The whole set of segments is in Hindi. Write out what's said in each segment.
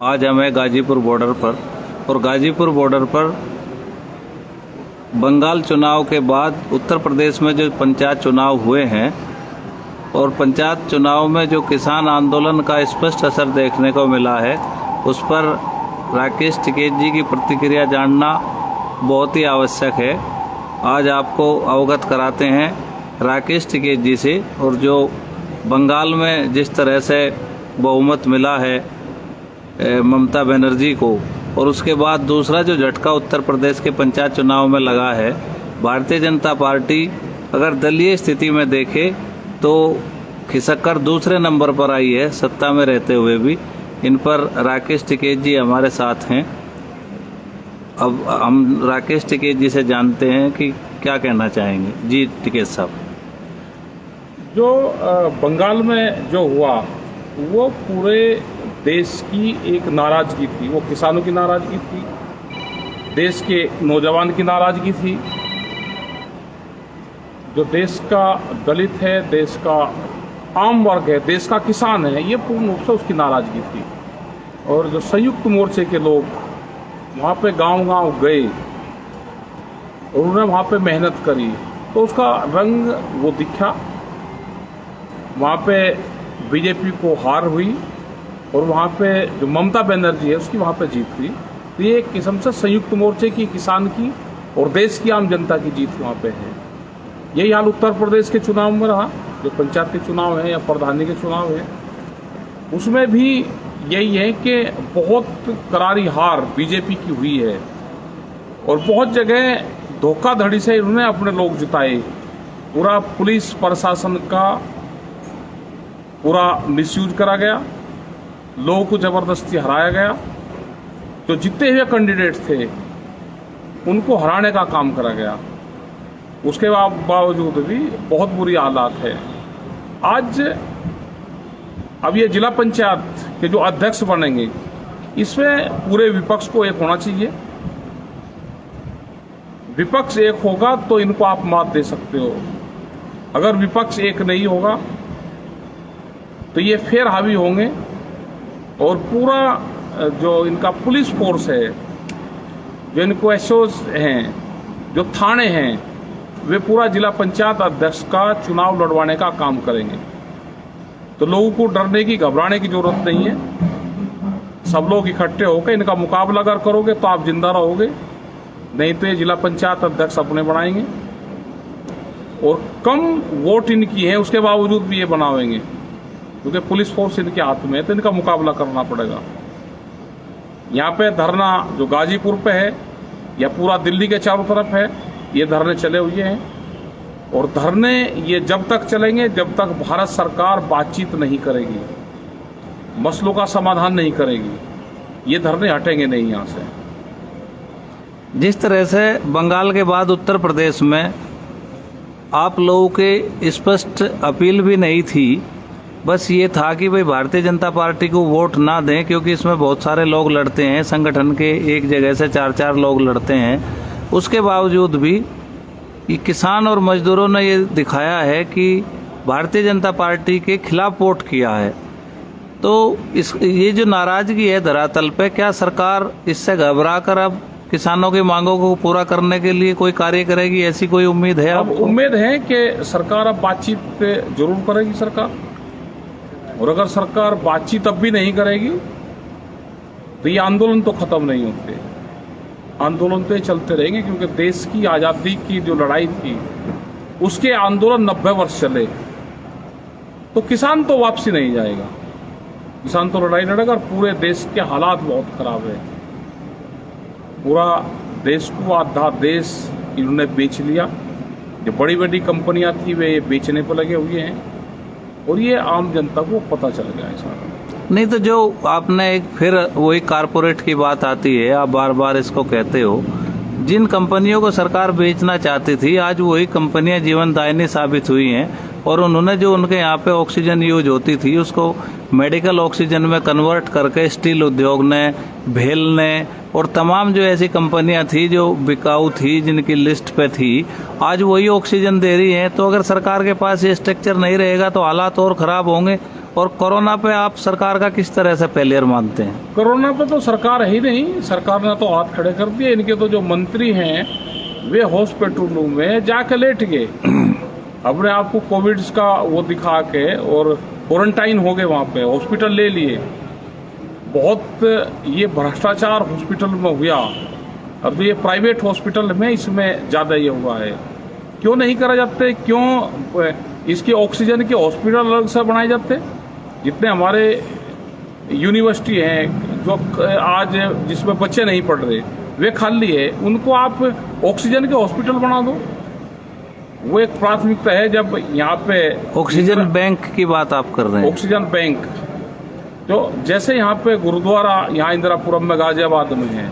आज हम हैं गाजीपुर बॉर्डर पर और गाजीपुर बॉर्डर पर बंगाल चुनाव के बाद उत्तर प्रदेश में जो पंचायत चुनाव हुए हैं और पंचायत चुनाव में जो किसान आंदोलन का स्पष्ट असर देखने को मिला है, उस पर राकेश टिकैत जी की प्रतिक्रिया जानना बहुत ही आवश्यक है। आज आपको अवगत कराते हैं राकेश टिकैत जी से। और जो बंगाल में जिस तरह से बहुमत मिला है ममता बनर्जी को, और उसके बाद दूसरा जो झटका उत्तर प्रदेश के पंचायत चुनाव में लगा है, भारतीय जनता पार्टी अगर दलीय स्थिति में देखे तो खिसक कर दूसरे नंबर पर आई है सत्ता में रहते हुए भी। इन पर राकेश टिकैत जी हमारे साथ हैं। अब हम राकेश टिकैत जी से जानते हैं कि क्या कहना चाहेंगे। जी टिकैत साहब, जो बंगाल में जो हुआ वो पूरे देश की एक नाराजगी थी। वो किसानों की नाराजगी थी, देश के नौजवान की नाराजगी थी, जो देश का दलित है, देश का आम वर्ग है, देश का किसान है, ये पूर्ण रूप से उसकी नाराजगी थी। और जो संयुक्त मोर्चे के लोग वहाँ पे गांव-गांव गए और उन्होंने वहाँ पे मेहनत करी तो उसका रंग वो दिखा। वहाँ पे बीजेपी को हार हुई और वहाँ पे जो ममता बनर्जी है उसकी वहाँ पे जीत हुई। तो ये एक किस्म से संयुक्त मोर्चे की, किसान की और देश की आम जनता की जीत वहाँ पे है। यही हाल उत्तर प्रदेश के चुनाव में रहा, जो पंचायत के चुनाव है या प्रधानी के चुनाव है, उसमें भी यही है कि बहुत करारी हार बीजेपी की हुई है और बहुत जगह धोखाधड़ी से इन्होंने अपने लोग जिताए। पूरा पुलिस प्रशासन का पूरा मिसयूज करा गया, लोगों को जबरदस्ती हराया गया। जो जीते हुए कैंडिडेट थे उनको हराने का काम करा गया। उसके बावजूद भी बहुत बुरी हालात है। आज अब ये जिला पंचायत के जो अध्यक्ष बनेंगे, इसमें पूरे विपक्ष को एक होना चाहिए। विपक्ष एक होगा तो इनको आप मात दे सकते हो। अगर विपक्ष एक नहीं होगा तो ये फिर हावी होंगे और पूरा जो इनका पुलिस फोर्स है, जो इनको एसओज हैं, जो थाने हैं, वे पूरा जिला पंचायत अध्यक्ष का चुनाव लड़वाने का काम करेंगे। तो लोगों को डरने की, घबराने की जरूरत नहीं है। सब लोग इकट्ठे होकर इनका मुकाबला अगर करोगे तो आप जिंदा रहोगे, नहीं तो ये जिला पंचायत अध्यक्ष अपने बनाएंगे। और कम वोट इनकी है उसके बावजूद भी ये बनावेंगे, क्योंकि पुलिस फोर्स इनके हाथ में है, तो इनका मुकाबला करना पड़ेगा। यहाँ पे धरना जो गाजीपुर पे है या पूरा दिल्ली के चारों तरफ है, ये धरने चले हुए हैं। और धरने ये जब तक चलेंगे जब तक भारत सरकार बातचीत नहीं करेगी, मसलों का समाधान नहीं करेगी, ये धरने हटेंगे नहीं यहाँ से। जिस तरह से बंगाल के बाद उत्तर प्रदेश में आप लोगों के स्पष्ट अपील भी नहीं थी, बस ये था कि भाई भारतीय जनता पार्टी को वोट ना दें, क्योंकि इसमें बहुत सारे लोग लड़ते हैं, संगठन के एक जगह से 4-4 लोग लड़ते हैं। उसके बावजूद भी ये किसान और मजदूरों ने ये दिखाया है कि भारतीय जनता पार्टी के खिलाफ वोट किया है। तो ये जो नाराजगी है धरातल पे, क्या सरकार इससे घबरा कर अब किसानों की मांगों को पूरा करने के लिए कोई कार्य करेगी, ऐसी कोई उम्मीद है? अब उम्मीद है कि सरकार अब बातचीत जरूर करेगी सरकार। और अगर सरकार बातचीत अब भी नहीं करेगी तो ये आंदोलन तो खत्म नहीं होते, आंदोलन तो चलते रहेंगे। क्योंकि देश की आज़ादी की जो लड़ाई थी उसके आंदोलन 90 वर्ष चले, तो किसान तो वापसी नहीं जाएगा, किसान तो लड़ाई लड़ेगा। और पूरे देश के हालात बहुत खराब है। पूरा देश को आधा देश इन्होंने बेच लिया। जो बड़ी बड़ी कंपनियां थी वे बेचने पर लगे हुए हैं और ये आम जनता को पता चल गया है सारा। नहीं तो जो आपने एक फिर वही कारपोरेट की बात आती है, आप बार बार इसको कहते हो, जिन कंपनियों को सरकार बेचना चाहती थी आज वही कंपनियां जीवनदायिनी साबित हुई हैं। और उन्होंने जो उनके यहाँ पे ऑक्सीजन यूज होती थी उसको मेडिकल ऑक्सीजन में कन्वर्ट करके स्टील उद्योग ने, भेल ने और तमाम जो ऐसी कंपनियां थी जो बिकाऊ थी, जिनकी लिस्ट पे थी, आज वही ऑक्सीजन दे रही हैं। तो अगर सरकार के पास ये स्ट्रक्चर नहीं रहेगा तो हालात और ख़राब होंगे और कोरोना पे आप सरकार का किस तरह से फेलियर मानते हैं? कोरोना पे तो सरकार है ही नहीं, सरकार ने तो हाथ खड़े कर दिए। इनके तो जो मंत्री हैं वे हॉस्पिटलों में जाके लेट गए, अपने आप को कोविड का वो दिखा के और क्वारंटाइन हो गए, वहाँ पे हॉस्पिटल ले लिए। बहुत ये भ्रष्टाचार हॉस्पिटल में हुआ। अब तो ये प्राइवेट हॉस्पिटल में इसमें ज़्यादा ये हुआ है। क्यों नहीं करा जाते? क्यों इसके ऑक्सीजन के हॉस्पिटल अलग से बनाए जाते? जितने हमारे यूनिवर्सिटी हैं जो आज जिसमें बच्चे नहीं पढ़ रहे वे खाली है, उनको आप ऑक्सीजन के हॉस्पिटल बना दो। वो एक प्राथमिकता है। जब यहाँ पे ऑक्सीजन बैंक की बात आप कर रहे हैं? ऑक्सीजन बैंक तो जैसे यहाँ पे गुरुद्वारा यहाँ इंदिरापुरम में गाजियाबाद में है,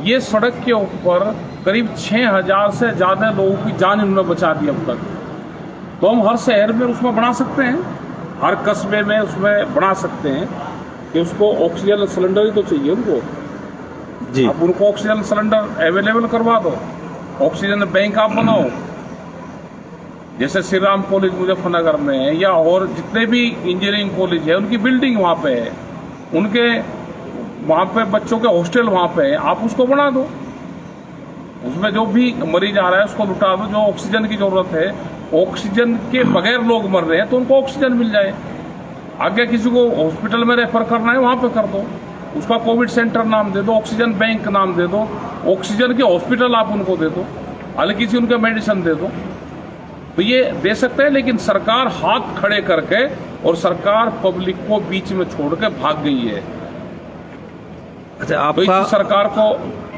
ये सड़क के ऊपर करीब 6000 से ज़्यादा लोगों की जान इन्होंने बचा दी अब तक। तो हम हर शहर में उसमें बना सकते हैं, हर कस्बे में उसमें बना सकते हैं कि उसको ऑक्सीजन सिलेंडर ही तो चाहिए उनको जी। अब उनको ऑक्सीजन सिलेंडर अवेलेबल करवा दो, ऑक्सीजन बैंक आप बनाओ। जैसे श्री राम कॉलेज मुजफ्फरनगर में है या और जितने भी इंजीनियरिंग कॉलेज है उनकी बिल्डिंग वहाँ पे है, उनके वहाँ पे बच्चों के हॉस्टल वहाँ पे है, आप उसको बना दो। उसमें जो भी मरीज आ रहा है उसको लुटा दो। जो ऑक्सीजन की जरूरत है, ऑक्सीजन के बगैर लोग मर रहे हैं तो उनको ऑक्सीजन मिल जाए। आगे किसी को हॉस्पिटल में रेफर करना है वहाँ पे कर दो, उसका कोविड सेंटर नाम दे दो, ऑक्सीजन बैंक नाम दे दो, ऑक्सीजन के हॉस्पिटल आप उनको दे दो, हालांकि किसी उनके मेडिसिन दे दो, तो ये दे सकते हैं। लेकिन सरकार हाथ खड़े करके और सरकार पब्लिक को बीच में छोड़ के भाग गई है। अच्छा, तो आपका इस सरकार को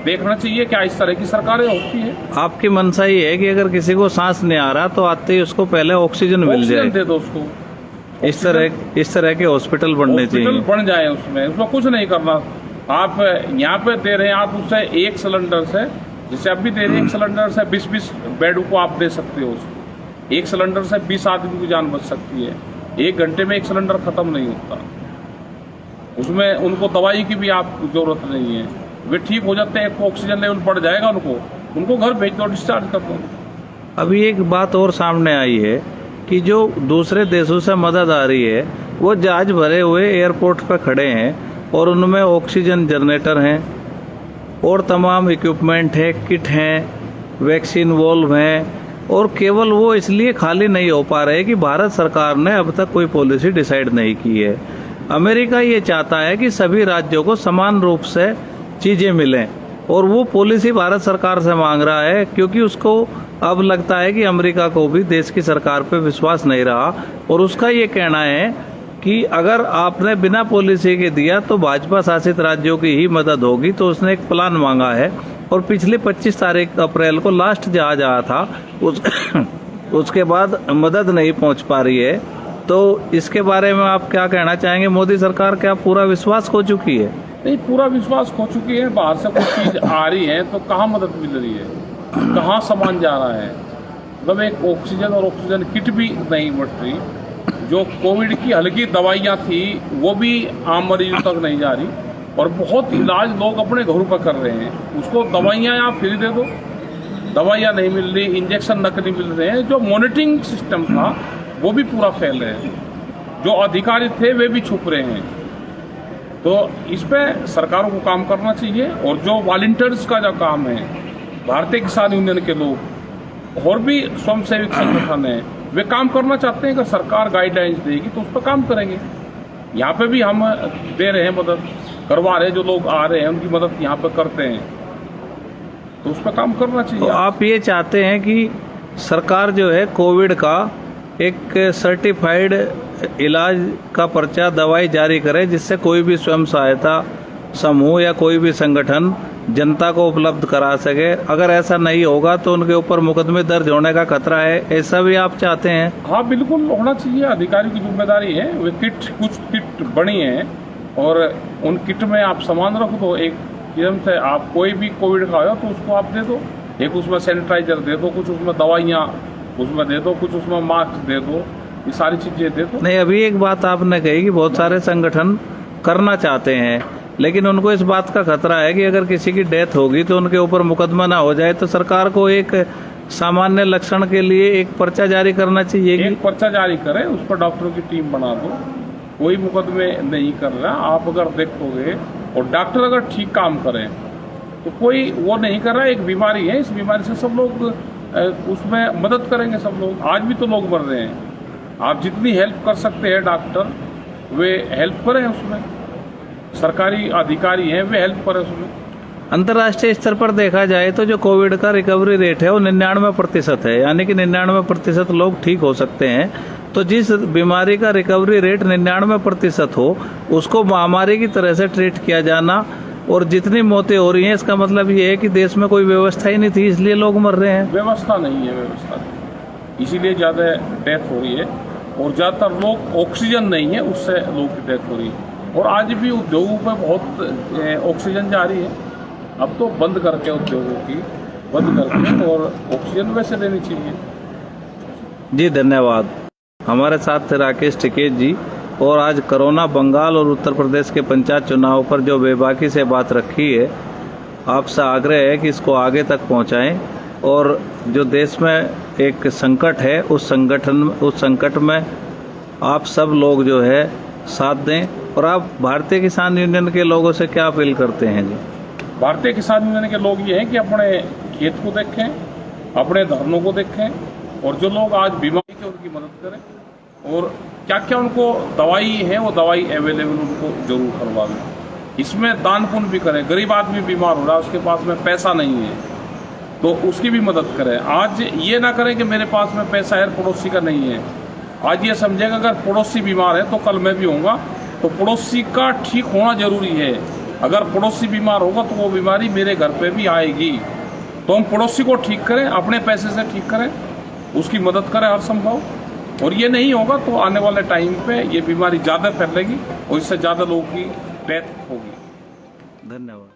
देखना चाहिए क्या इस तरह की सरकारें होती है। आपकी मंशा ये है कि अगर किसी को सांस नहीं आ रहा तो आते ही उसको पहले ऑक्सीजन मिल जाए, ऑक्सीजन दे दो उसको। इस तरह के हॉस्पिटल बनने चाहिए। हॉस्पिटल बन जाए, उसमें कुछ नहीं करना। आप यहाँ पे दे रहे हैं, आप उससे एक सिलेंडर से, जैसे अब भी दे रहे हैं, एक सिलेंडर से 20-20 बेड को आप दे सकते हो। एक सिलेंडर से 20 आदमी की जान बच सकती है। 1 घंटे में एक सिलेंडर खत्म नहीं होता। उसमें उनको दवाई की भी आप जरूरत नहीं है, वे ठीक हो जाते हैं। ऑक्सीजन लेवल बढ़ जाएगा, उनको घर भेज दो, डिस्चार्ज कर दो। अभी एक बात और सामने आई है कि जो दूसरे देशों से मदद आ रही है वो जहाज भरे हुए एयरपोर्ट पर खड़े हैं और उनमें ऑक्सीजन जनरेटर हैं और तमाम इक्विपमेंट है, किट हैं, वैक्सीन वॉल्व हैं, और केवल वो इसलिए खाली नहीं हो पा रहे कि भारत सरकार ने अब तक कोई पॉलिसी डिसाइड नहीं की है। अमेरिका ये चाहता है कि सभी राज्यों को समान रूप से चीजें मिलें और वो पॉलिसी भारत सरकार से मांग रहा है, क्योंकि उसको अब लगता है कि अमेरिका को भी देश की सरकार पे विश्वास नहीं रहा और उसका ये कहना है कि अगर आपने बिना पॉलिसी के दिया तो भाजपा शासित राज्यों की ही मदद होगी। तो उसने एक प्लान मांगा है और पिछले 25 तारीख अप्रैल को लास्ट जहाज आया था, उसके बाद मदद नहीं पहुंच पा रही है। तो इसके बारे में आप क्या कहना चाहेंगे? मोदी सरकार क्या पूरा विश्वास खो चुकी है? नहीं, पूरा विश्वास खो चुकी है। बाहर से कुछ चीज आ रही है तो कहाँ मदद मिल रही है, कहाँ सामान जा रहा है? मतलब एक ऑक्सीजन और ऑक्सीजन किट भी नहीं बढ़ रही। जो कोविड की हल्की दवाइयाँ थी वो भी आम मरीजों तक नहीं जा रही और बहुत इलाज लोग अपने घरों पर कर रहे हैं। उसको दवाइयाँ आप फ्री दे दो, दवाइयाँ नहीं मिल रही, इंजेक्शन नकली मिल रहे हैं। जो मॉनिटरिंग सिस्टम था वो भी पूरा फैल रहे हैं, जो अधिकारी थे वे भी छुप रहे हैं। तो इस पे सरकारों को काम करना चाहिए। और जो वॉलंटियर्स का जो काम है, भारतीय किसान यूनियन के लोग और भी स्वयंसेवी संगठन है, वे काम करना चाहते हैं। अगर सरकार गाइडलाइंस देगी तो उस पर काम करेंगे। यहाँ पे भी हम दे रहे हैं, मदद करवा रहे हैं। जो लोग आ रहे हैं उनकी मदद यहाँ पे करते हैं, तो उस पर काम करना चाहिए। तो आप ये चाहते हैं कि सरकार जो है कोविड का एक सर्टिफाइड इलाज का पर्चा दवाई जारी करे, जिससे कोई भी स्वयं सहायता समूह या कोई भी संगठन जनता को उपलब्ध करा सके। अगर ऐसा नहीं होगा तो उनके ऊपर मुकदमे दर्ज होने का खतरा है, ऐसा भी आप चाहते हैं? हाँ, बिल्कुल होना चाहिए। अधिकारी की जिम्मेदारी है। वे कुछ किट बनी है और उन किट में आप सामान रख दो। एक किस्म से आप कोई भी कोविड का हो तो उसको आप दे दो। एक उसमें सैनिटाइजर दे दो, कुछ उसमें दवाइयाँ उसमें दे दो, कुछ उसमें मास्क दे दो, ये सारी चीजें दे दो। नहीं, अभी एक बात आपने कही कि बहुत सारे संगठन करना चाहते हैं, लेकिन उनको इस बात का खतरा है कि अगर किसी की डेथ होगी तो उनके ऊपर मुकदमा ना हो जाए। तो सरकार को एक सामान्य लक्षण के लिए एक पर्चा जारी करना चाहिए। एक पर्चा जारी करे, उस पर डॉक्टरों की टीम बना दो कोई मुकदमे नहीं कर रहा। आप अगर देखोगे और डॉक्टर अगर ठीक काम करें तो कोई वो नहीं कर रहा। एक बीमारी है, इस बीमारी से सब लोग उसमें मदद करेंगे सब लोग। आज भी तो लोग मर रहे हैं। आप जितनी हेल्प कर सकते हैं डॉक्टर वे हेल्प करें उसमें, सरकारी अधिकारी हैं वे हेल्प करें उसमें। अंतर्राष्ट्रीय स्तर पर देखा जाए तो जो कोविड का रिकवरी रेट है वो 99% है, यानी कि 99% लोग ठीक हो सकते हैं। तो जिस बीमारी का रिकवरी रेट 99% हो उसको महामारी की तरह से ट्रीट किया जाना, और जितनी मौतें हो रही हैं इसका मतलब ये है कि देश में कोई व्यवस्था ही नहीं थी, इसलिए लोग मर रहे हैं। व्यवस्था नहीं है, व्यवस्था नहीं, इसीलिए ज़्यादा डेथ हो रही है। और ज़्यादातर लोग ऑक्सीजन नहीं है उससे लोगों की डेथ हो रही है। और आज भी उद्योगों पर बहुत ऑक्सीजन जा रही है। अब तो बंद करके उद्योगों की बंद करके और ऑक्सीजन वैसे देनी चाहिए। जी धन्यवाद। हमारे साथ थे राकेश टिकेत जी, और आज कोरोना बंगाल और उत्तर प्रदेश के पंचायत चुनाव पर जो बेबाकी से बात रखी है, आपसे आग्रह है कि इसको आगे तक पहुंचाएं, और जो देश में एक संकट है उस संकट में आप सब लोग जो है साथ दें। और आप भारतीय किसान यूनियन के लोगों से क्या अपील करते हैं जी? भारतीय किसान यूनियन के लोग ये हैं कि अपने खेत को देखें, अपने धरनों को देखें, और जो लोग आज बीमारी के उनकी मदद करें, और क्या क्या उनको दवाई है वो दवाई अवेलेबल उनको जरूर करवा दें। इसमें दान पुण्य भी करें। गरीब आदमी बीमार हो रहा है, उसके पास में पैसा नहीं है तो उसकी भी मदद करें। आज ये ना करें कि मेरे पास में पैसा है पड़ोसी का नहीं है। आज ये समझेगा अगर पड़ोसी बीमार है तो कल मैं भी होऊंगा, तो पड़ोसी का ठीक होना जरूरी है। अगर पड़ोसी बीमार होगा तो वो बीमारी मेरे घर पे भी आएगी। तो हम पड़ोसी को ठीक करें, अपने पैसे से ठीक करें, उसकी मदद करें हर संभव। और ये नहीं होगा तो आने वाले टाइम पे ये बीमारी ज़्यादा फैलेगी और इससे ज़्यादा लोगों की डेथ होगी। धन्यवाद।